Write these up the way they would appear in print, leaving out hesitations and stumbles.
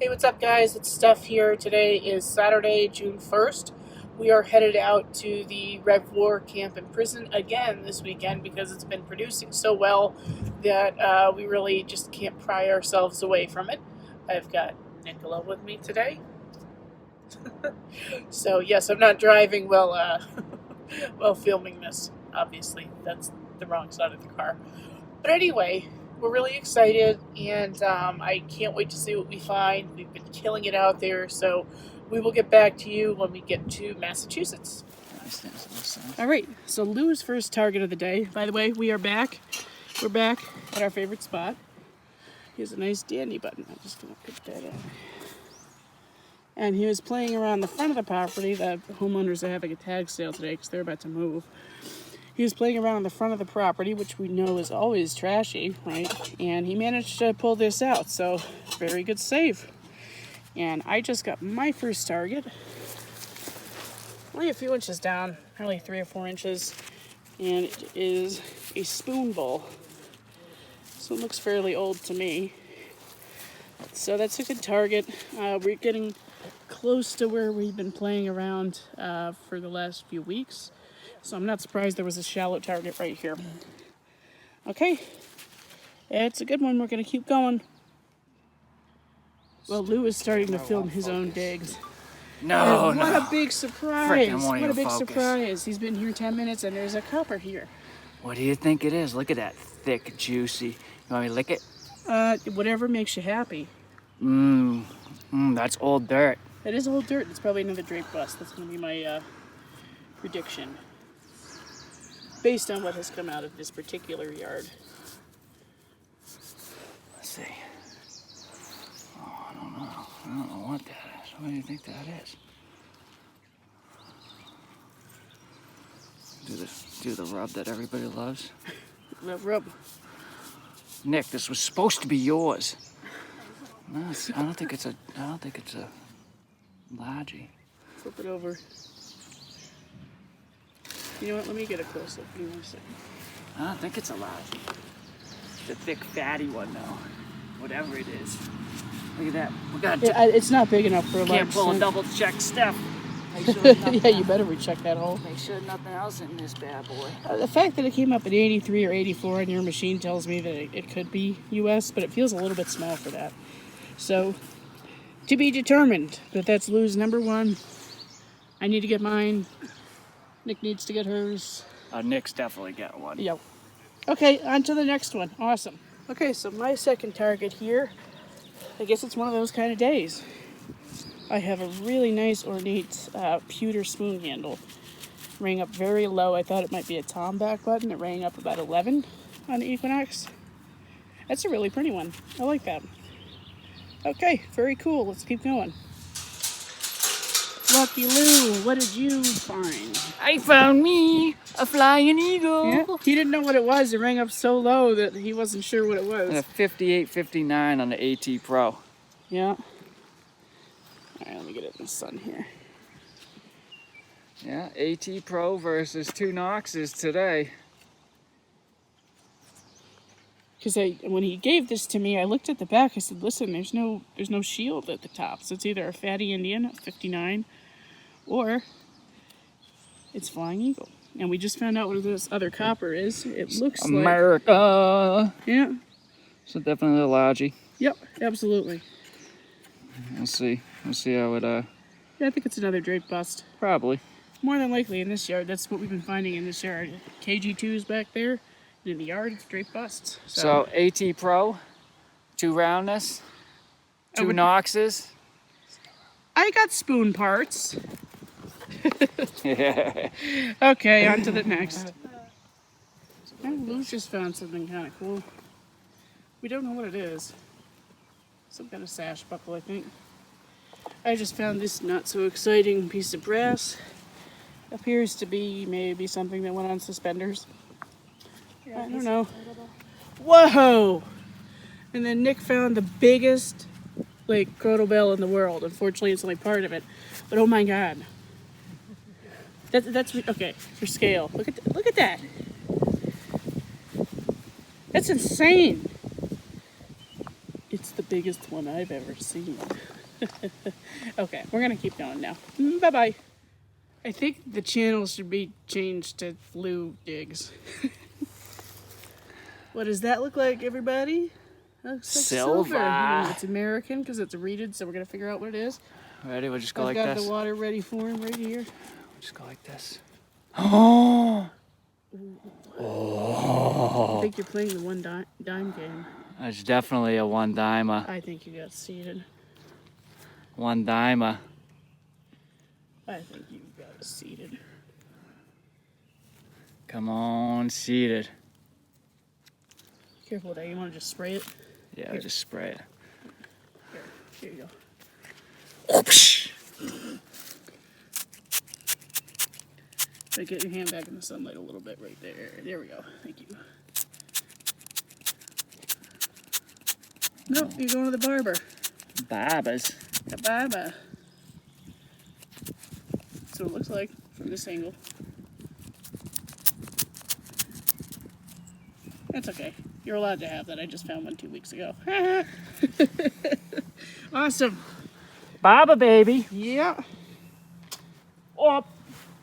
Hey, what's up guys? It's Stef here. Today is Saturday, June 1st. We are headed out to the Rev War camp and prison again this weekend because it's been producing so well that we really just can't pry ourselves away from it. I've got Nicola with me today. So yes, I'm not driving while while filming this. Obviously, that's the wrong side of the car. But anyway, we're really excited, and I can't wait to see what we find. We've been killing it out there, so we will get back to you when we get to Massachusetts. All right, so Lou's first target of the day. By the way, we are back. We're back at our favorite spot. Here's a nice dandy button. I'm just going to put that in. And he was playing around the front of the property. The homeowners are having a tag sale today because they're about to move. He was playing around the front of the property, which we know is always trashy, right? And he managed to pull this out, so very good save. And I just got my first target. Only a few inches down, probably 3 or 4 inches. And it is a spoon bowl. So it looks fairly old to me. So that's a good target. We're getting close to where we've been playing around for the last few weeks. So I'm not surprised there was a shallow target right here. Okay, it's a good one. We're going to keep going. Well, Lou is starting to film his own digs. No, and what a big surprise. What a big focus. surprise. He's been here 10 minutes and there's a copper here. What do you think it is? Look at that thick, juicy. You want me to lick it? Whatever makes you happy. That's old dirt. That is old dirt. It's probably another drape bust. That's going to be my prediction, based on what has come out of this particular yard. Let's see. Oh, I don't know. I don't know what that is. What do you think that is? Do the rub that everybody loves. Rub. Nick, this was supposed to be yours. No, I don't think it's a largie. Flip it over. You know what? Let me get a close-up. Give me 1 second. I don't think it's a largie. The thick, fatty one, though. Whatever it is. Look at that. We got. It's not big enough for a large. Can't pull a double check, Stef. Yeah, you better recheck that hole. Make sure nothing else in this bad boy. The fact that it came up at 83 or 84 on your machine tells me that it could be US, but it feels a little bit small for that. So, to be determined. But that's Lou's number one. I need to get mine. Nick needs to get hers. Nick's definitely got one. Yep. Okay, on to the next one. Awesome. Okay, so my second target here, I guess it's one of those kind of days. I have a really nice ornate pewter spoon handle. Rang up very low. I thought it might be a tom back button. It rang up about 11 on the Equinox. That's a really pretty one. I like that. Okay, very cool. Let's keep going. Lucky Lou, what did you find? I found me a flying eagle. Yeah, he didn't know what it was. It rang up so low that he wasn't sure what it was. And a 5859 on the AT Pro. Yeah. All right, let me get it in the sun here. Yeah, AT Pro versus 2 Knoxes today. Because when he gave this to me, I looked at the back. I said, "Listen, there's no shield at the top. So it's either a Fatty Indian at 59, or it's Flying Eagle." And we just found out what this other copper is. It looks America. Yeah. So definitely a largie. Yep, absolutely. We'll see. We'll see how it. Yeah, I think it's another drape bust. Probably. More than likely in this yard. That's what we've been finding in this yard. KG2's back there. In the yard, drape busts. So AT Pro, 2 roundness, 2 Knoxes. I got spoon parts. Okay, on to the next. Oh, Lou's just found something kind of cool. We don't know what it is. Some kind of sash buckle, I think. I just found this not so exciting piece of brass. Appears to be maybe something that went on suspenders. I don't know. Whoa! And then Nick found the biggest, crotal bell in the world. Unfortunately, it's only part of it. But oh my god. That's okay, for scale. Look at that. That's insane. It's the biggest one I've ever seen. Okay, we're gonna keep going now. Bye-bye. I think the channel should be changed to Blue Digs. What does that look like, everybody? Looks like Silver. It's American because it's reeded, so we're gonna figure out what it is. Ready? We'll just go I've like got this. the water ready for him right here. We'll just go like this. Oh! I think you're playing the one dime game. That's definitely a one-dimer. I think you got seated. One-dimer. I think you got it seated. Come on, seated. Careful with that. You want to just spray it? Yeah, Here. just spray it. Here you go. So get your hand back in the sunlight a little bit right there. There we go. Thank you. Nope, you're going to the barber. Barbers. The barber. That's what it looks like from this angle. That's okay. You're allowed to have that. I just found one 2 weeks ago. Awesome. Barber, baby. Yeah. Oh,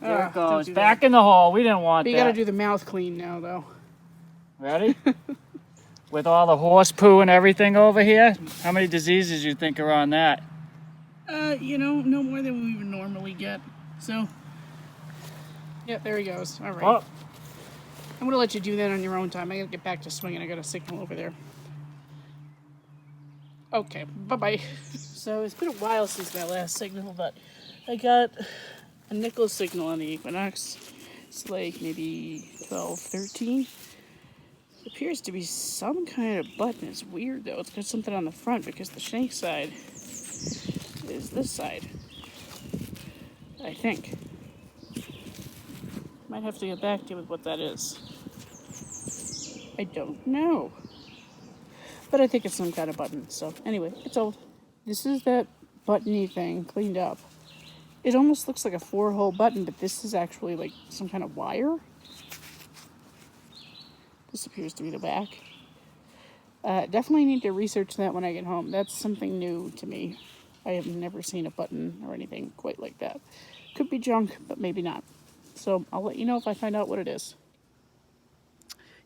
there it don't goes. do Back that. in the hole. We didn't want But you that. gotta do the mouth clean now, though. Ready? With all the horse poo and everything over here, how many diseases you think are on that? You know, no more than we would normally get. So, yep, there he goes. All right. Oh, I'm gonna let you do that on your own time. I gotta get back to swinging. I got a signal over there. Okay, bye-bye. So it's been a while since my last signal, but I got a nickel signal on the Equinox. It's like maybe 12, 13. It appears to be some kind of button. It's weird though. It's got something on the front because the shank side is this side, I think. Might have to get back to you with what that is. I don't know. But I think it's some kind of button. So anyway, it's all. This is that buttony thing cleaned up. It almost looks like a 4-hole button, but this is actually like some kind of wire. This appears to be the back. Definitely need to research that when I get home. That's something new to me. I have never seen a button or anything quite like that. Could be junk, but maybe not. So I'll let you know if I find out what it is.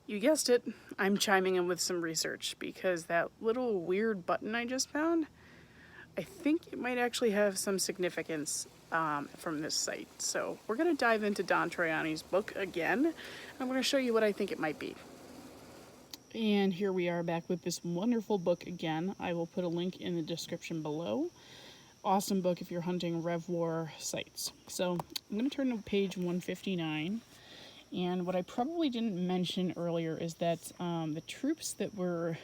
You guessed it, I'm chiming in with some research because that little weird button I just found, I think it might actually have some significance from this site. So we're going to dive into Don Troiani's book again. I'm going to show you what I think it might be. And here we are back with this wonderful book again. I will put a link in the description below. Awesome book if you're hunting Rev War sites. So I'm going to turn to page 159. And what I probably didn't mention earlier is that the troops that were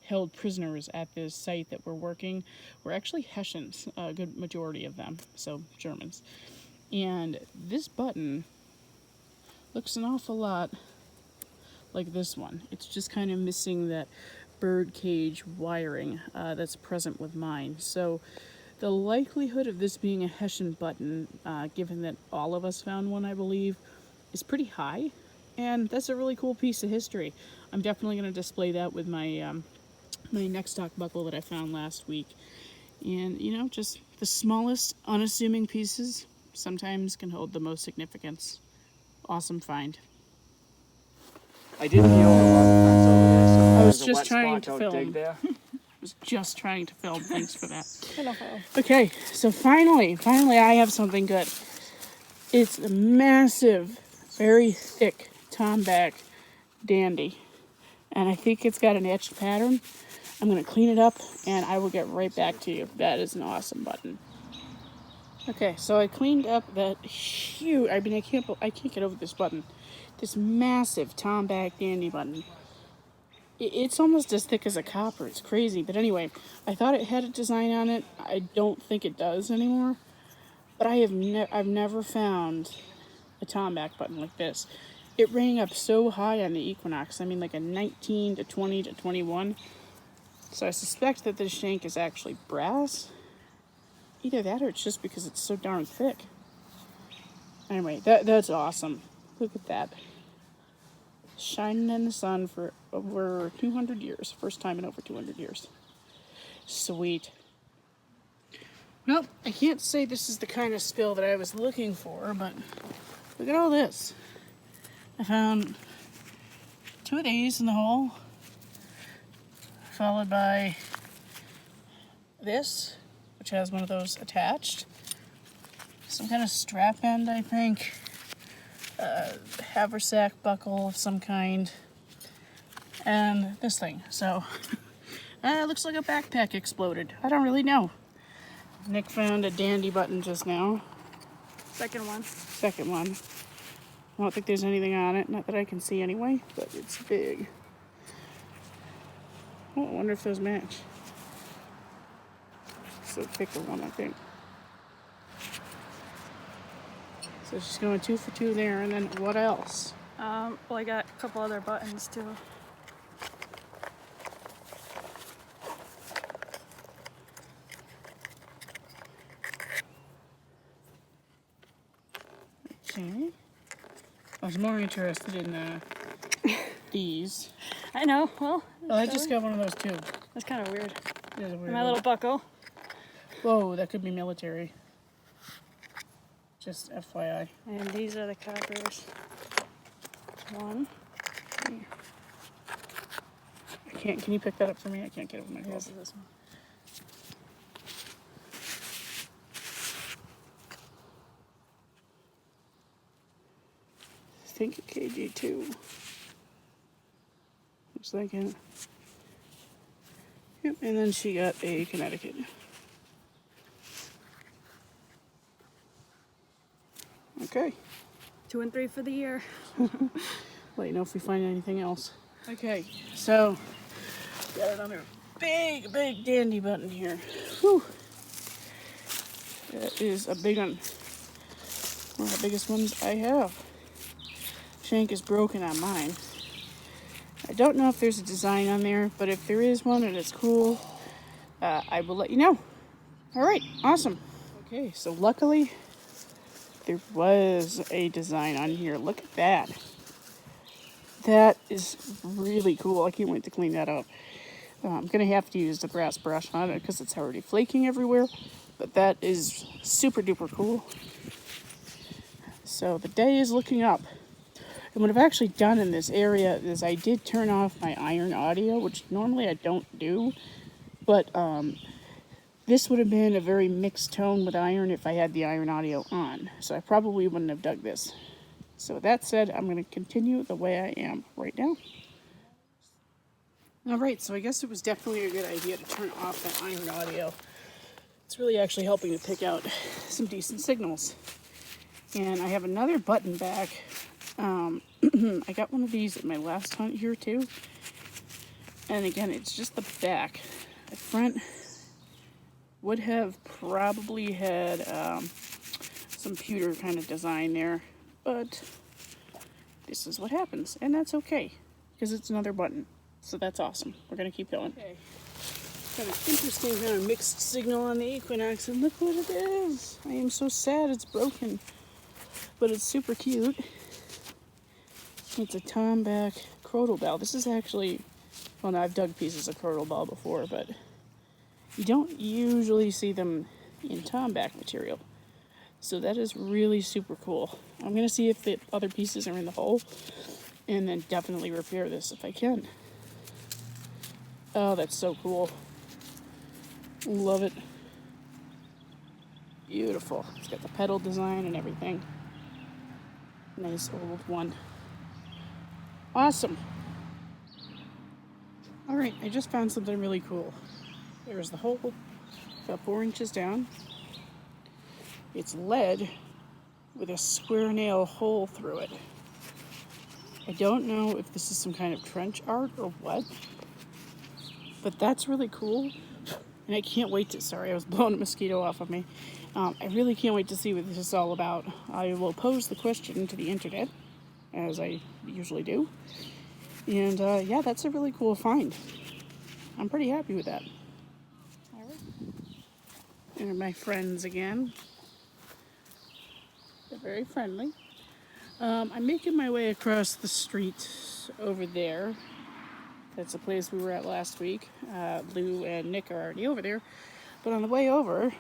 held prisoners at this site that were working were actually Hessians, a good majority of them, so Germans. And this button looks an awful lot like this one. It's just kind of missing that bird cage wiring that's present with mine. So the likelihood of this being a Hessian button, given that all of us found one, I believe, is pretty high, and that's a really cool piece of history. I'm definitely going to display that with my my neck stock buckle that I found last week. And you know, just the smallest unassuming pieces sometimes can hold the most significance. Awesome find. I did the over I was just trying to film. There. I was just trying to film. Thanks for that. Okay, so finally I have something good. It's a massive, very thick tomback dandy, and I think it's got an etched pattern. I'm going to clean it up and I will get right back to you. That is an awesome button. Okay, so I cleaned up that huge, I can't get over this button. This massive tomback dandy button. It's almost as thick as a copper. It's crazy, but anyway, I thought it had a design on it. I don't think it does anymore. But I've never found a tomback button like this. It rang up so high on the Equinox. I mean, like a 19 to 20 to 21. So I suspect that this shank is actually brass. Either that or it's just because it's so darn thick. Anyway, that's awesome. Look at that. Shining in the sun for over 200 years. First time in over 200 years. Sweet. Well, I can't say this is the kind of spill that I was looking for, but look at all this. I found 2 of these in the hole, followed by this, which has one of those attached. Some kind of strap end, I think. Haversack buckle of some kind. And this thing. So, it looks like a backpack exploded. I don't really know. Nick found a dandy button just now. Second one. Second one. I don't think there's anything on it. Not that I can see anyway, but it's big. Oh, I wonder if those match. It's a thicker one, I think. So she's going 2 for 2 there, and then what else? Well, I got a couple other buttons too. Okay. I was more interested in these. I know. Well, I just got one of those too. that's kind of weird. It is a weird And my one. little buckle. Whoa, that could be military. Just FYI. And these are the coppers. One. I can't. Can you pick that up for me? I can't get it with my Here's glove. this one. I think KG2. Looks like it. Yep, and then she got a Connecticut. Okay. 2 and 3 for the year. Let you know if we find anything else. Okay, so got another big dandy button here. Whew. That is a big one. One of the biggest ones I have. Shank is broken on mine. I don't know if there's a design on there, but if there is one and it's cool, I will let you know. All right, awesome. Okay, so luckily there was a design on here. Look at that. That is really cool. I can't wait to clean that up. I'm going to have to use the brass brush on it because it's already flaking everywhere. But that is super duper cool. So the day is looking up. And what I've actually done in this area is I did turn off my iron audio, which normally I don't do. But this would have been a very mixed tone with iron if I had the iron audio on. So I probably wouldn't have dug this. So with that said, I'm going to continue the way I am right now. Alright, so I guess it was definitely a good idea to turn off that iron audio. It's really actually helping to pick out some decent signals. And I have another button back. I got one of these at my last hunt here too. And again, it's just the back. The front would have probably had some pewter kind of design there. But this is what happens, and that's okay, because it's another button. So that's awesome. We're going to keep going. Okay. Got an interesting kind of mixed signal on the Equinox, and look what it is. I am so sad it's broken, but it's super cute. It's a tomback crotal bell. This is actually, well, no, I've dug pieces of crotal bell before, but you don't usually see them in tomback material. So that is really super cool. I'm going to see if the other pieces are in the hole, and then definitely repair this if I can. Oh, that's so cool. Love it. Beautiful. It's got the pedal design and everything. Nice old one. Awesome. Alright, I just found something really cool. There's the hole, about 4 inches down. It's lead with a square nail hole through it. I don't know if this is some kind of trench art or what, but that's really cool. And I can't wait to, sorry, I was blowing a mosquito off of me. I really can't wait to see what this is all about. I will pose the question to the internet, as I usually do. And yeah, that's a really cool find. I'm pretty happy with that. All right. There are my friends again. They're very friendly. I'm making my way across the street over there. That's the place we were at last week. Lou and Nick are already over there. But on the way over,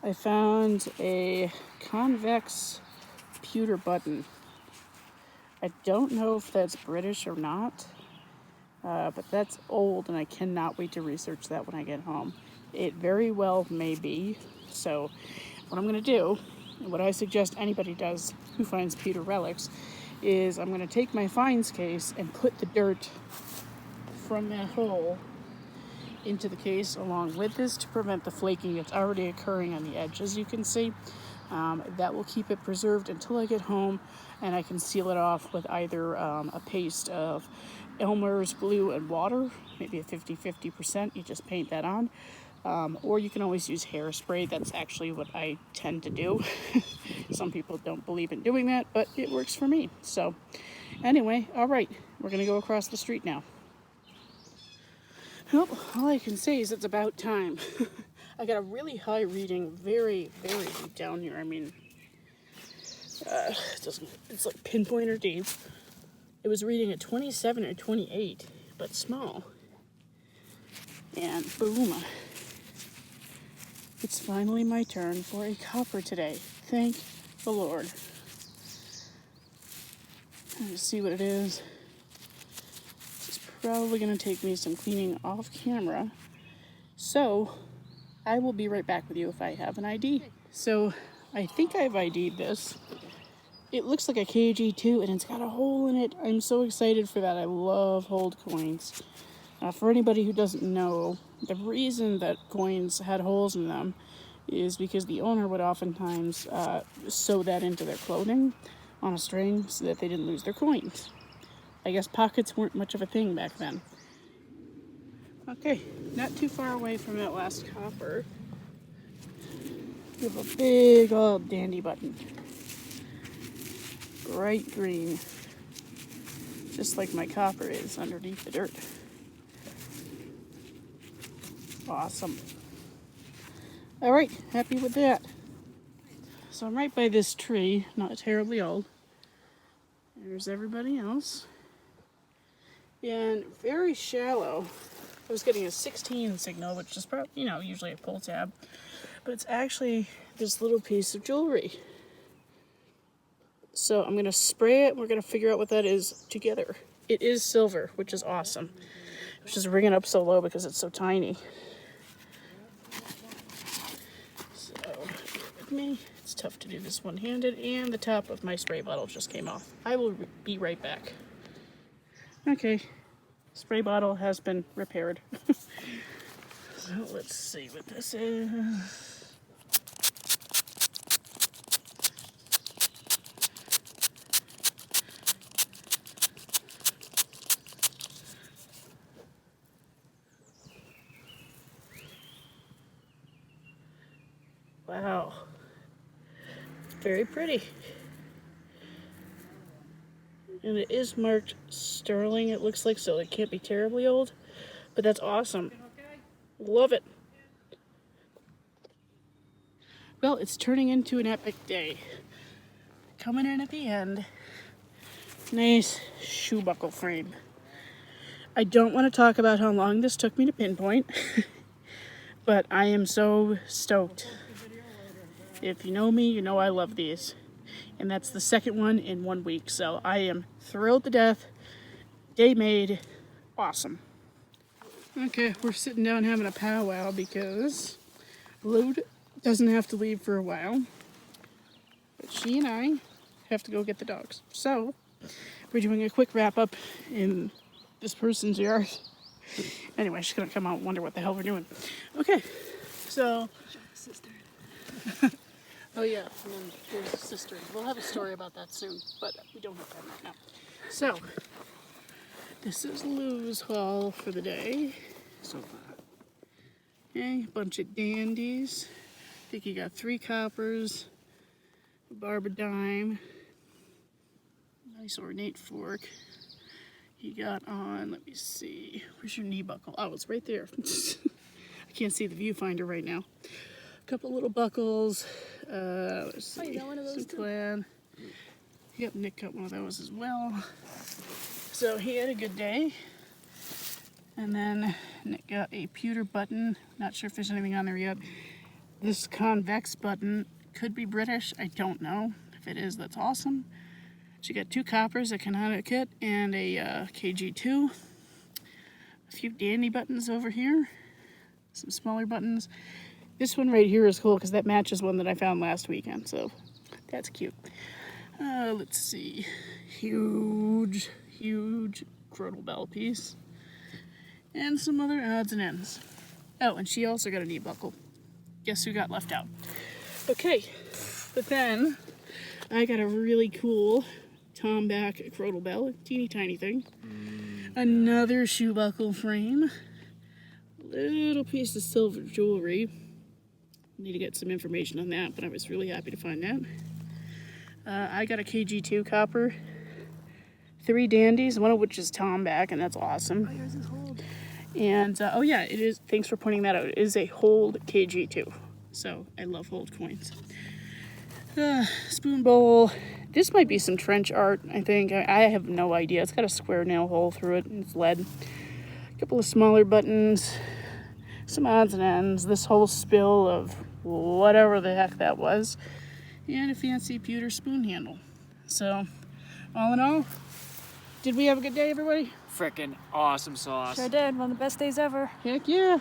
I found a convex pewter button. I don't know if that's British or not, but that's old and I cannot wait to research that when I get home. It very well may be. So what I'm going to do, and what I suggest anybody does who finds pewter relics, is I'm going to take my finds case and put the dirt from that hole into the case along with this to prevent the flaking that's already occurring on the edge, as you can see. That will keep it preserved until I get home, and I can seal it off with either a paste of Elmer's glue and water, maybe a 50-50%, you just paint that on, or you can always use hairspray. That's actually what I tend to do. Some people don't believe in doing that, but it works for me. So anyway, all right, we're gonna go across the street now. Well, all I can say is it's about time. I got a really high reading, very, very deep down here. I mean, it's like pinpointer deep. It was reading at 27 or 28, but small. And boom, it's finally my turn for a copper today. Thank the Lord. Let's see what it is. Probably going to take me some cleaning off camera, so I will be right back with you if I have an ID. So I think I've ID'd this. It looks like a KG2 and it's got a hole in it. I'm so excited for that. I love hold coins. For anybody who doesn't know, the reason that coins had holes in them is because the owner would oftentimes sew that into their clothing on a string so that they didn't lose their coins. I guess pockets weren't much of a thing back then. Okay, not too far away from that last copper, we have a big old dandy button. Bright green, just like my copper is underneath the dirt. Awesome. All right, happy with that. So I'm right by this tree, not terribly old. There's everybody else. And very shallow. I was getting a 16 signal, which is probably, usually a pull tab. But it's actually this little piece of jewelry. So I'm going to spray it. We're going to figure out what that is together. It is silver, which is awesome. It's just ringing up so low because it's so tiny. So, bear with me. It's tough to do this one-handed. And the top of my spray bottle just came off. I will be right back. Okay, spray bottle has been repaired. So let's see what this is. Wow, very pretty. And it is marked sterling, it looks like, so it can't be terribly old. But that's awesome. Love it. Well, it's turning into an epic day. Coming in at the end. Nice shoe buckle frame. I don't want to talk about how long this took me to pinpoint. But I am so stoked. If you know me, you know I love these. And that's the second one in 1 week. So I am thrilled to death. Day made. Awesome. Okay, we're sitting down having a powwow because Lou doesn't have to leave for a while. But she and I have to go get the dogs. So we're doing a quick wrap up in this person's yard. Anyway, she's going to come out and wonder what the hell we're doing. Okay, so... Oh yeah, and then there's a sister. We'll have a story about that soon, but we don't have time right now. So, this is Lou's haul for the day so far. Okay, a bunch of dandies. I think he got 3 coppers, a barb a dime, nice ornate fork. He got on, let me see, where's your knee buckle? Oh, it's right there. I can't see the viewfinder right now. A couple little buckles. Let's see. Oh, you got one of those too? Plan. Yep, Nick got one of those as well. So he had a good day. And then it got a pewter button. Not sure if there's anything on there yet. This convex button could be British. I don't know. If it is, that's awesome. She got 2 coppers, a Connecticut, and a KG2. A few dandy buttons over here. Some smaller buttons. This one right here is cool because that matches one that I found last weekend, so that's cute. Let's see. Huge Crotal bell piece. And some other odds and ends. Oh, and she also got a knee buckle. Guess who got left out? Okay, but then I got a really cool Tomback Crotal bell, a teeny tiny thing. Another shoe buckle frame. Little piece of silver jewelry. Need to get some information on that, but I was really happy to find that. I got a KG2 copper. 3 dandies, one of which is Tomback, and that's awesome. Oh, yours is hold. And, oh yeah, it is, thanks for pointing that out. It is a hold KG2. So, I love hold coins. Spoon bowl. This might be some trench art, I think. I have no idea. It's got a square nail hole through it, and it's lead. A couple of smaller buttons. Some odds and ends. This whole spill of whatever the heck that was. And a fancy pewter spoon handle. So, all in all, did we have a good day, everybody? Frickin' awesome sauce. Sure did. One of the best days ever. Heck yeah.